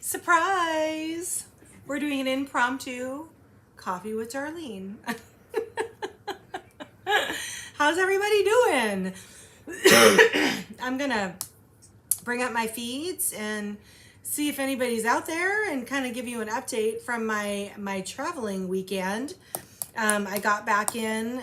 Surprise! We're doing an impromptu coffee with Darlene. How's everybody doing? I'm gonna bring up my feeds and see if anybody's out there and kind of give you an update from my traveling weekend. I got back in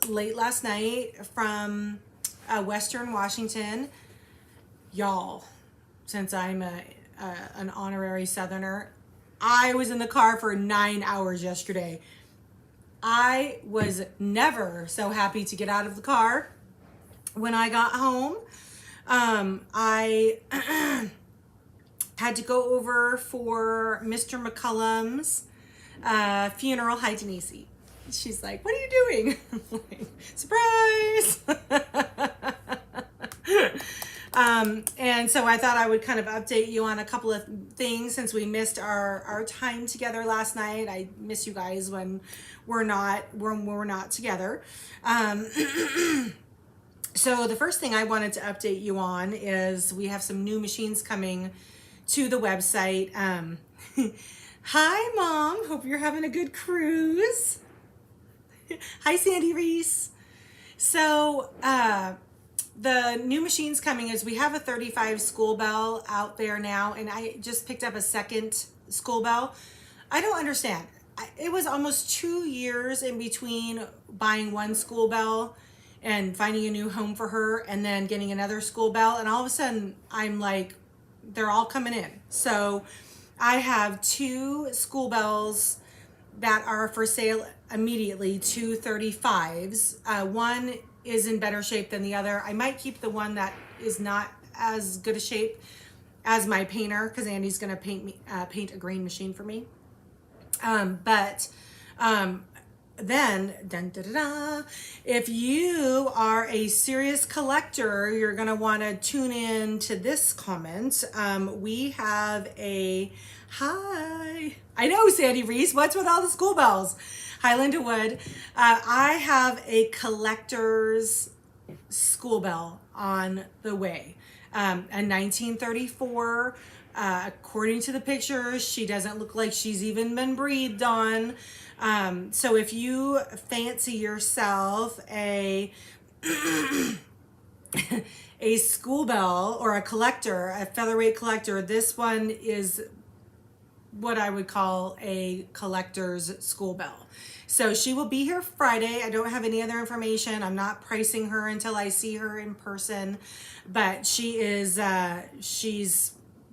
late last night from Western Washington. Y'all, since I'm an honorary Southerner, I was in the car for 9 hours yesterday. I was never so happy to get out of the car. When I got home, I had to go over for Mr. McCullum's funeral. Hi, Denise. She's like, what are you doing? I'm like, surprise! And so I thought I would kind of update you on a couple of things since we missed our time together last night. I miss you guys when we're not together. So the first thing I wanted to update you on is we have some new machines coming to the website. Hi, Mom. Hope you're having a good cruise. Hi, Sandy Reese. So, the new machines coming is we have a 35 school bell out there now, and I just picked up a second school bell. I don't understand. It was almost 2 years in between buying one school bell and finding a new home for her and then getting another school bell. And all of a sudden, I'm like, they're all coming in. So I have 2 school bells that are for sale immediately, 2 35s. One is in better shape than the other. I might keep the one that is not as good a shape as my painter because Andy's gonna paint a green machine for me. Then, dun, da, da, da, if you are a serious collector, you're going to want to tune in to this comment. We have hi. I know, Sandy Reese, what's with all the school bells? Hi, Linda Wood. I have a collector's school bell on the way. A 1934. According to the pictures, she doesn't look like she's even been breathed on. So if you fancy yourself a school bell or a collector, a featherweight collector, this one is what I would call a collector's school bell. So she will be here Friday. I don't have any other information. I'm not pricing her until I see her in person, but she is, she's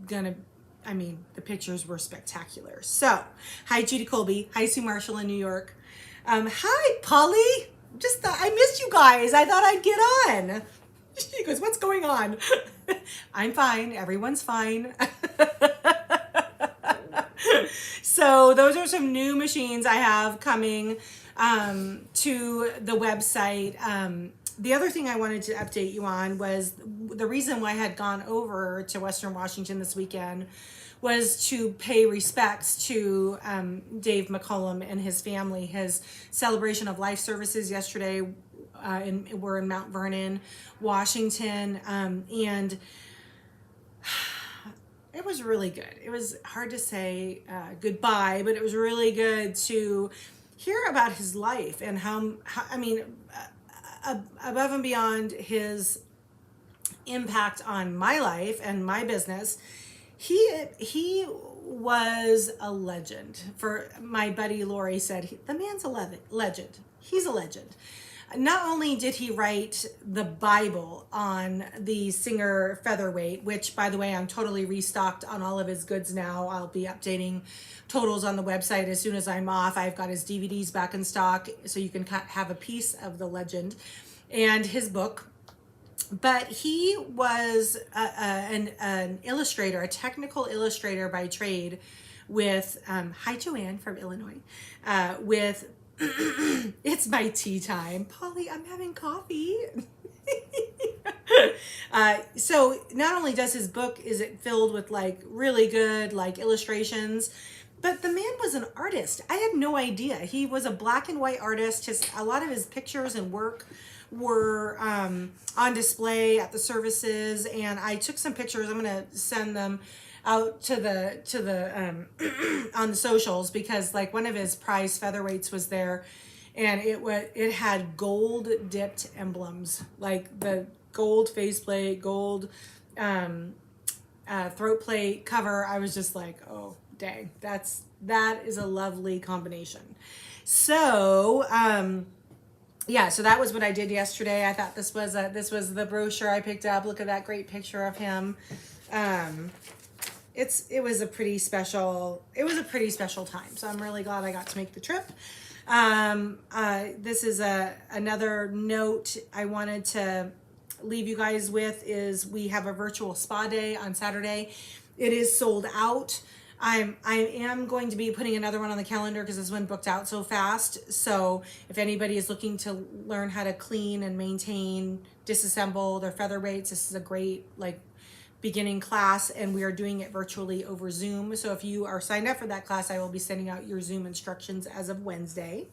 gonna, the pictures were spectacular. So, hi Judy Colby. Hi Sue Marshall in New York. Hi Polly. I missed you guys. I thought I'd get on. She goes, what's going on? I'm fine. Everyone's fine. So those are some new machines I have coming to the website. The other thing I wanted to update you on was the reason why I had gone over to Western Washington this weekend was to pay respects to Dave McCullum and his family. His celebration of life services yesterday we're in Mount Vernon, Washington, and it was really good. It was hard to say goodbye, but it was really good to hear about his life and how above and beyond his impact on my life and my business, he was a legend. For my buddy Lori said, the man's a legend. He's a legend. Not only did he write the Bible on the Singer Featherweight, which, by the way, I'm totally restocked on all of his goods now. I'll be updating totals on the website as soon as I'm off. I've got his DVDs back in stock, so you can have a piece of the legend and his book. But he was an illustrator, a technical illustrator by trade with, hi Joanne from Illinois, with it's my tea time. Polly, I'm having coffee. So not only does his book, is it filled with like really good like illustrations, but the man was an artist. I had no idea. He was a black and white artist. A lot of his pictures and work were on display at the services, and I took some pictures. I'm going to send them out to the on the socials, because like one of his prize featherweights was there, and it had gold dipped emblems, like the gold faceplate, gold throat plate, cover. I was just like, oh dang, that is a lovely combination. So yeah, so that was what I did yesterday. I thought this was the brochure I picked up. Look at that great picture of him. It was a pretty special time. So I'm really glad I got to make the trip. This is another note I wanted to leave you guys with is we have a virtual spa day on Saturday. It is sold out. I am going to be putting another one on the calendar because this one booked out so fast. So if anybody is looking to learn how to clean and maintain, disassemble their featherweights, this is a great like beginning class, and we are doing it virtually over Zoom. So if you are signed up for that class, I will be sending out your Zoom instructions as of Wednesday.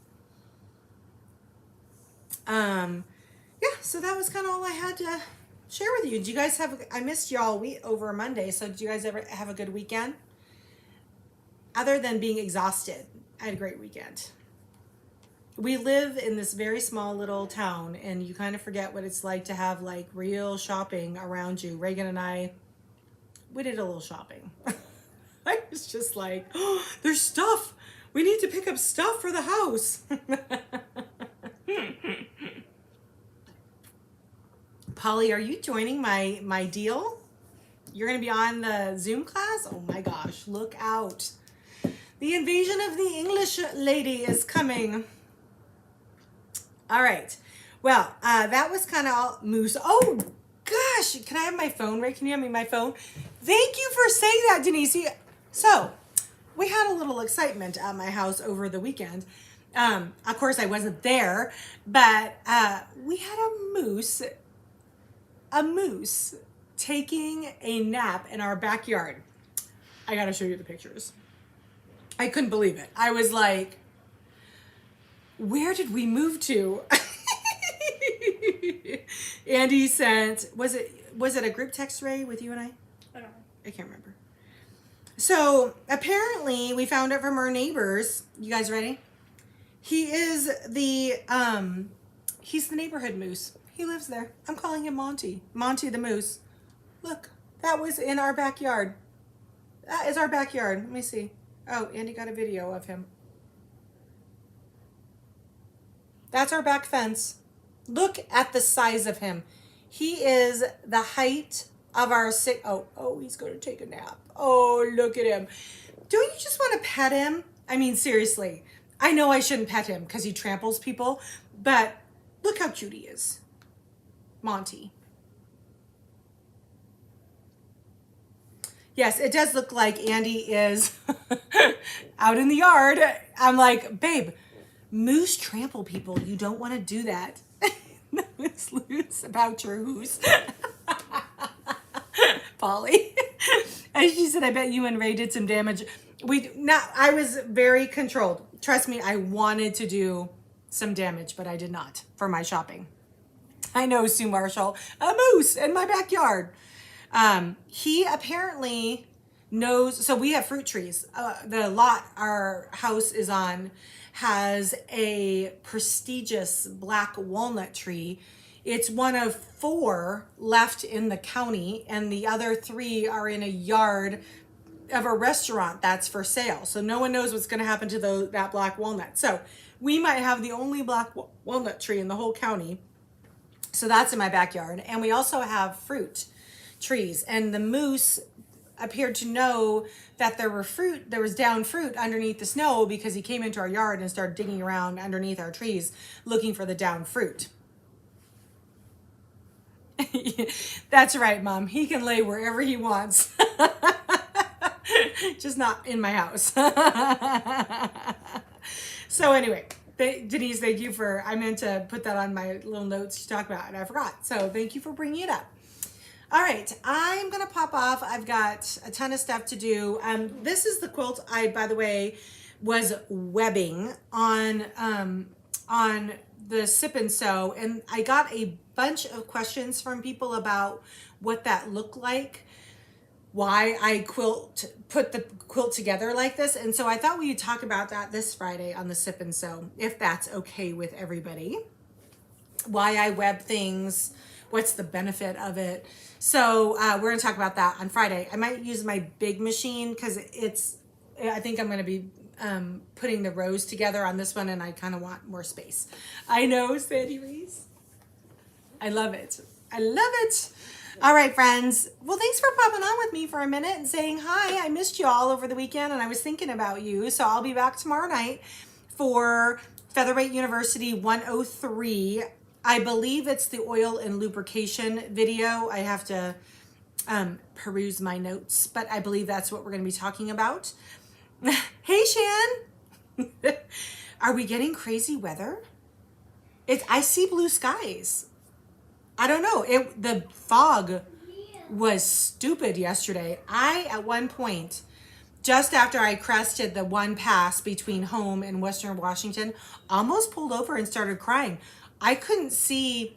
Yeah, so that was kind of all I had to share with you. Do you guys I missed y'all over Monday, so did you guys ever have a good weekend? Other than being exhausted, I had a great weekend. We live in this very small little town, and you kind of forget what it's like to have like real shopping around you. Reagan and I, we did a little shopping. I was just like, oh, there's stuff. We need to pick up stuff for the house. Polly, are you joining my deal? You're going to be on the Zoom class? Oh my gosh, look out. The invasion of the English lady is coming. All right. Well, that was kind of all Moose. Oh gosh, can I have my phone, Ray? Can you hand me my phone? Thank you for saying that, Denise. So we had a little excitement at my house over the weekend. Of course, I wasn't there, but we had a moose taking a nap in our backyard. I got to show you the pictures. I couldn't believe it. I was like, where did we move to? Andy sent, was it a group text, Ray, with you and I? I don't know. I can't remember. So apparently we found out from our neighbors. You guys ready? He is he's the neighborhood moose. He lives there. I'm calling him Monty. Monty the moose. Look, that was in our backyard. That is our backyard. Let me see. Oh, Andy got a video of him. That's our back fence. Look at the size of him. He is the height of our oh, he's going to take a nap. Oh, look at him. Don't you just want to pet him? I mean, seriously. I know I shouldn't pet him because he tramples people, but look how cute he is. Monty. Yes, it does look like Andy is out in the yard. I'm like, babe, moose trample people. You don't want to do that. It's loose about your goose. Polly. And she said, I bet you and Ray did some damage. I was very controlled. Trust me, I wanted to do some damage, but I did not for my shopping. I know, Sue Marshall, a moose in my backyard. He apparently knows, so we have fruit trees. The lot our house is on has a prestigious black walnut tree. It's one of 4 left in the county, and the other 3 are in a yard of a restaurant that's for sale. So no one knows what's going to happen to that black walnut. So we might have the only black walnut tree in the whole county. So that's in my backyard. And we also have fruit trees. And the moose appeared to know that there was down fruit underneath the snow because he came into our yard and started digging around underneath our trees looking for the down fruit. That's right, Mom. He can lay wherever he wants. Just not in my house. So anyway, Denise, thank you I meant to put that on my little notes to talk about, and I forgot. So thank you for bringing it up. All right, I'm going to pop off. I've got a ton of stuff to do. This is the quilt I, by the way, was webbing on the Sip and Sew, and I got a bunch of questions from people about what that looked like. why I put the quilt together like this. And so I thought we'd talk about that this Friday on the Sip and Sew, if that's okay with everybody. Why I web things, what's the benefit of it. So we're gonna talk about that on Friday. I might use my big machine because I think I'm gonna be putting the rows together on this one, and I kind of want more space. I know, Sandy Reese. I love it. I love it. All right, friends. Well, thanks for popping on with me for a minute and saying hi. I missed you all over the weekend, and I was thinking about you. So I'll be back tomorrow night for Featherweight University 103. I believe it's the oil and lubrication video. I have to peruse my notes, but I believe that's what we're going to be talking about. Hey, Shan. Are we getting crazy weather? I see blue skies. I don't know. The fog was stupid yesterday. At one point, just after I crested the one pass between home and Western Washington, almost pulled over and started crying. I couldn't see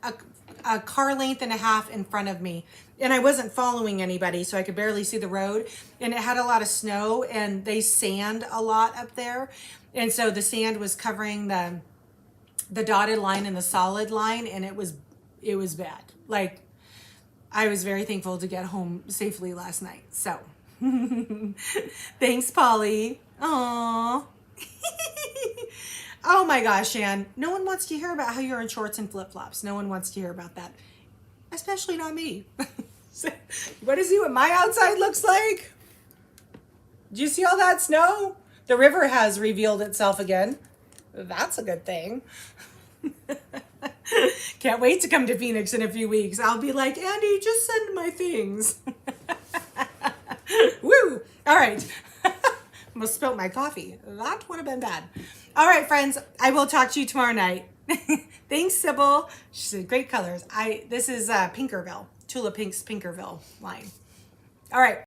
a car length and a half in front of me. And I wasn't following anybody, so I could barely see the road. And it had a lot of snow, and they sand a lot up there. And so the sand was covering the dotted line and the solid line, and it was bad. Like, I was very thankful to get home safely last night. So thanks, Polly. Aww. Oh my gosh, Shan. No one wants to hear about how you're in shorts and flip-flops. No one wants to hear about that. Especially not me. What to see what my outside looks like? Did you see all that snow? The river has revealed itself again. That's a good thing. Can't wait to come to Phoenix in a few weeks. I'll be like, Andy, just send my things. Woo! All right. Almost spilled my coffee. That would have been bad. All right, friends. I will talk to you tomorrow night. Thanks, Sybil. She said great colors. This is Pinkerville. Tula Pink's Pinkerville line. All right.